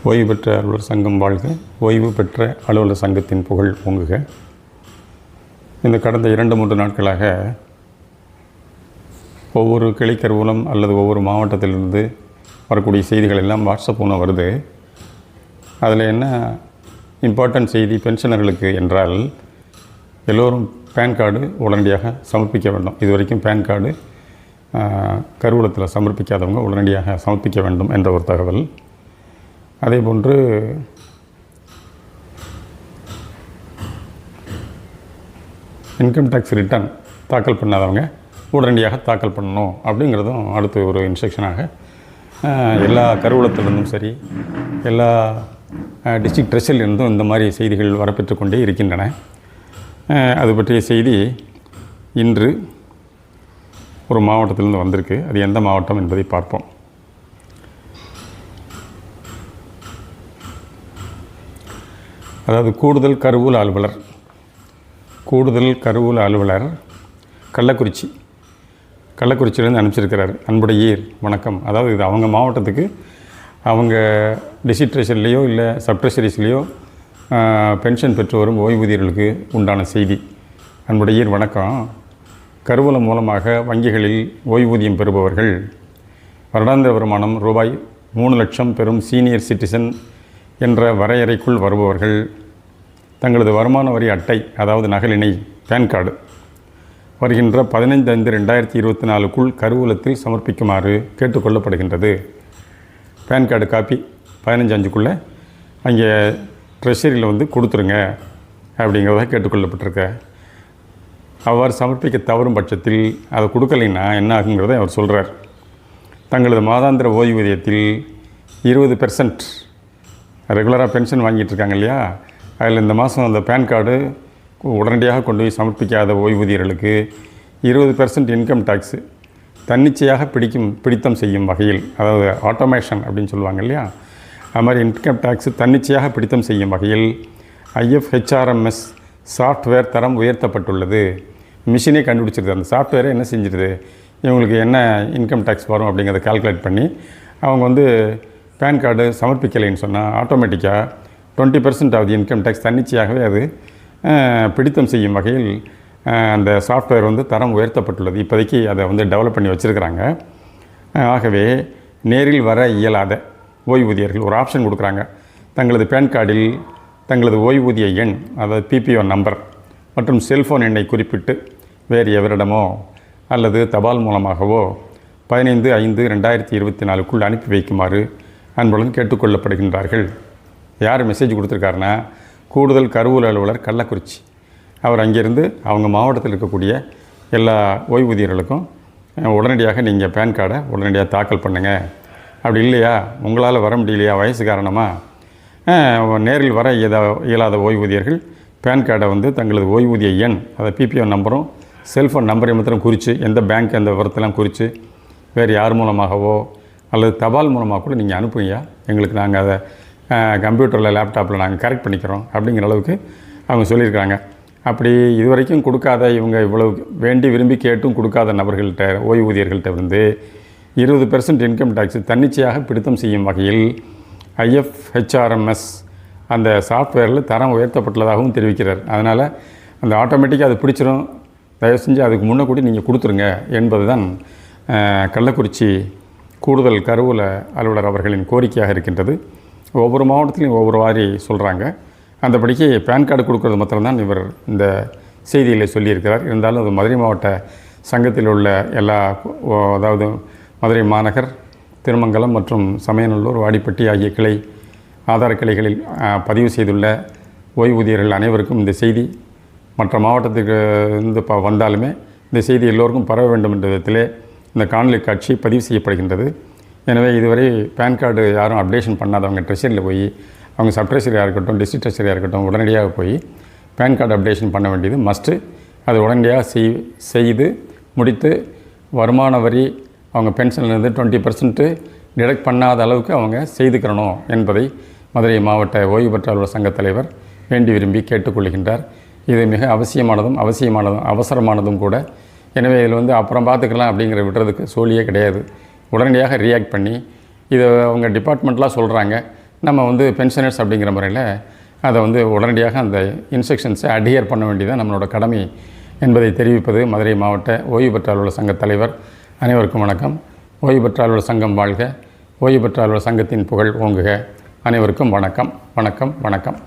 ஓய்வு பெற்ற அலுவலர் சங்கம் வாழ்க, ஓய்வு பெற்ற அலுவலர் சங்கத்தின் புகழ் ஓங்குக. இந்த கடந்த 2-3 நாட்களாக ஒவ்வொரு கிளைக்கருவூலம் அல்லது ஒவ்வொரு மாவட்டத்திலிருந்து வரக்கூடிய செய்திகள் எல்லாம் வாட்ஸ்அப் மூலம் வருது. அதில் என்ன இம்பார்ட்டன்ட் செய்தி பென்ஷனர்களுக்கு என்றால், எல்லோரும் பேன் கார்டு உடனடியாக சமர்ப்பிக்க வேண்டும். இதுவரைக்கும் பேன் கார்டு கருவூலத்தில் சமர்ப்பிக்காதவங்க உடனடியாக சமர்ப்பிக்க வேண்டும் என்ற ஒரு தகவல். அதேபோன்று இன்கம் டேக்ஸ் ரிட்டர்ன் தாக்கல் பண்ணாதவங்க உடனடியாக தாக்கல் பண்ணணும் அப்படிங்கிறதும் அடுத்து ஒரு இன்ஸ்ட்ரக்ஷனாக எல்லா கருவூலத்திலிருந்தும் சரி, எல்லா டிஸ்ட்ரிக்ட் ட்ரெஷரிலிருந்தும் இந்த மாதிரி செய்திகள் வரப்பெற்று கொண்டே இருக்கின்றன. அது பற்றிய செய்தி இன்று ஒரு மாவட்டத்திலிருந்து வந்திருக்கு. அது எந்த மாவட்டம் என்பதை பார்ப்போம். அதாவது கூடுதல் கருவூல அலுவலர் கள்ளக்குறிச்சியிலேருந்து அனுப்பிச்சிருக்கிறார். அன்புடையீர் வணக்கம். அதாவது இது அவங்க மாவட்டத்துக்கு அவங்க டிஸ்ட்ரிக்ட் ட்ரெஷரிலேயோ இல்லை சப் ட்ரெஷரிஸ்லேயோ பென்ஷன் பெற்று வரும் ஓய்வூதியர்களுக்கு உண்டான செய்தி. அன்புடையீர் வணக்கம். கருவூலம் மூலமாக வங்கிகளில் ஓய்வூதியம் பெறுபவர்கள் வருடாந்திர வருமானம் ரூபாய் 3 லட்சம் பெறும் சீனியர் சிட்டிசன் என்ற வரையறைக்குள் வருபவர்கள் தங்களது வருமான வரி அட்டை, அதாவது நகலினை பேன் கார்டு வருகின்ற 15/5/2024க்குள் கருவூலத்தில் சமர்ப்பிக்குமாறு கேட்டுக்கொள்ளப்படுகின்றது. பேன் கார்டு காப்பி 15/5க்குள்ளே அங்கே ட்ரெஷரியில் வந்து கொடுத்துருங்க அப்படிங்கிறத கேட்டுக்கொள்ளப்பட்டிருக்க. அவ்வாறு சமர்ப்பிக்க தவறும் பட்சத்தில் அதை கொடுக்கலைன்னா என்ன ஆகுங்கிறத அவர் சொல்கிறார். தங்களது மாதாந்திர ஓய்வூதியத்தில் 20% ரெகுலராக பென்ஷன் வாங்கிட்டு இருக்காங்க இல்லையா, அதில் இந்த மாதம் அந்த பேன் கார்டு உடனடியாக கொண்டு போய் சமர்ப்பிக்காத ஓய்வூதியர்களுக்கு 20% இன்கம் டேக்ஸு தன்னிச்சையாக பிடித்தம் செய்யும் வகையில், அதாவது ஆட்டோமேஷன் அப்படின்னு சொல்லுவாங்க இல்லையா, அது மாதிரி இன்கம் டேக்ஸு தன்னிச்சையாக பிடித்தம் செய்யும் வகையில் IFHRMS சாஃப்ட்வேர் தரம் உயர்த்தப்பட்டுள்ளது. மிஷினே கண்டுபிடிச்சிருது. அந்த சாஃப்ட்வேரை என்ன செஞ்சிருது, இவங்களுக்கு என்ன இன்கம் டேக்ஸ் வரும் அப்படிங்கிறத கால்குலேட் பண்ணி அவங்க வந்து பேன் கார்டு சமர்ப்பிக்கலைன்னு சொன்னால் ஆட்டோமேட்டிக்காக 20% ஆகுது இன்கம் டேக்ஸ் தன்னிச்சையாகவே அது பிடித்தம் செய்யும் வகையில் அந்த சாஃப்ட்வேர் வந்து தரம் உயர்த்தப்பட்டுள்ளது. இப்போதைக்கு அதை வந்து டெவலப் பண்ணி வச்சுருக்கிறாங்க. ஆகவே நேரில் வர இயலாத ஓய்வூதியர்கள் ஒரு ஆப்ஷன் கொடுக்குறாங்க. தங்களது பேன் கார்டில் தங்களது ஓய்வூதிய எண், அதாவது PPO நம்பர் மற்றும் செல்ஃபோன் எண்ணை குறிப்பிட்டு வேறு எவரிடமோ அல்லது தபால் மூலமாகவோ 15/5/2024க்குள் அனுப்பி வைக்குமாறு அன்புடன் கேட்டுக்கொள்ளப்படுகின்றார்கள். யார் மெசேஜ் கொடுத்துருக்காருன்னா, கூடுதல் கருவூல அலுவலர் கள்ளக்குறிச்சி. அவர் அங்கேருந்து அவங்க மாவட்டத்தில் இருக்கக்கூடிய எல்லா ஓய்வூதியர்களுக்கும் உடனடியாக நீங்கள் பேன் கார்டை உடனடியாக தாக்கல் பண்ணுங்கள். அப்படி இல்லையா, உங்களால் வர முடியலையா வயசு காரணமாக நேரில் வர இயலாத ஓய்வூதியர்கள் பேன் கார்டை வந்து தங்களது ஓய்வூதிய எண், அதை PPO நம்பரும் செல்ஃபோன் நம்பரை மாத்திரம் குறித்து, எந்த பேங்க் அந்த விவரத்தெல்லாம் குறித்து வேறு யார் மூலமாகவோ அல்லது தபால் மூலமாக கூட நீங்கள் அனுப்புங்க. எங்களுக்கு நாங்கள் அதை கம்ப்யூட்டரில் லேப்டாப்பில் நாங்கள் கரெக்ட் பண்ணிக்கிறோம் அப்படிங்கிற அளவுக்கு அவங்க சொல்லியிருக்காங்க. அப்படி இதுவரைக்கும் கொடுக்காத, இவங்க இவ்வளவு வேண்டி விரும்பி கேட்டும் கொடுக்காத நபர்கள்ட்ட, ஓய்வூதியர்கள்ட்ட வந்து 20% இன்கம் டேக்ஸ் தன்னிச்சையாக பிடித்தம் செய்யும் வகையில் IFHRMS அந்த சாஃப்ட்வேரில் தரம் உயர்த்தப்பட்டுள்ளதாகவும் தெரிவிக்கிறார். அதனால் அந்த ஆட்டோமேட்டிக்காக அது பிடிச்சிடும். தயவு செஞ்சு அதுக்கு முன்னே கூட நீங்கள் கொடுத்துருங்க என்பது தான் கள்ளக்குறிச்சி கூடுதல் கருவூல அலுவலர் அவர்களின் கோரிக்கையாக இருக்கின்றது. ஒவ்வொரு மாவட்டத்திலையும் ஒவ்வொரு மாதிரி சொல்கிறாங்க. அந்தபடிக்கு பேன் கார்டு கொடுக்குறது மாத்திரம்தான் இவர் இந்த செய்தியில் சொல்லியிருக்கிறார். இருந்தாலும் அது மதுரை மாவட்ட சங்கத்தில் உள்ள எல்லா, அதாவது மதுரை மாநகர், திருமங்கலம் மற்றும் சமயநல்லூர், வாடிப்பட்டி ஆகிய கிளை ஆதார கிளைகளில் பதிவு செய்துள்ள ஓய்வூதியர்கள் அனைவருக்கும் இந்த செய்தி மற்ற மாவட்டத்துக்கு இருந்து வந்தாலுமே இந்த செய்தி எல்லோருக்கும் பரவ வேண்டும் என்ற விதத்திலே இந்த காணொலி காட்சி பதிவு செய்யப்படுகின்றது. எனவே இதுவரை பேன் கார்டு யாரும் அப்டேஷன் பண்ணாதவங்க ட்ரெஷரியில் போய், அவங்க சப் ட்ரெஷரியாக இருக்கட்டும், டிஸ்ட்ரிக்ட் ட்ரெஷரியாக இருக்கட்டும், உடனடியாக போய் பேன் கார்டு அப்டேஷன் பண்ண வேண்டியது மஸ்ட்டு. அது உடனடியாக செய்து முடித்து வருமான வரி அவங்க பென்ஷன்லேருந்து 20% டிடக்ட் பண்ணாத அளவுக்கு அவங்க செய்துக்கிறணும் என்பதை மதுரை மாவட்ட ஓய்வு பெற்ற அலுவலர் சங்க தலைவர் வேண்டி விரும்பி கேட்டுக்கொள்கின்றார். இது மிக அவசியமானதும் அவசரமானதும் கூட. எனவே இதில் வந்து அப்புறம் பார்த்துக்கலாம் அப்படிங்கிற விடுறதுக்கு சோழியே கிடையாது. உடனடியாக ரியாக்ட் பண்ணி இதை அவங்க டிபார்ட்மெண்ட்லாம் சொல்கிறாங்க. நம்ம வந்து பென்ஷனர்ஸ் அப்படிங்கிற முறையில் அதை வந்து உடனடியாக அந்த இன்ஸ்ட்ரக்ஷன்ஸை அட்ஹியர் பண்ண வேண்டியது நம்மளோட கடமை என்பதை தெரிவிப்பது மதுரை மாவட்ட ஓய்வு பெற்ற அலுவலர் சங்க தலைவர். அனைவருக்கும் வணக்கம். ஓய்வு பெற்ற அலுவலர் சங்கம் வாழ்க. ஓய்வு பெற்ற அலுவலர் சங்கத்தின் புகழ் ஓங்குக. அனைவருக்கும் வணக்கம், வணக்கம், வணக்கம்.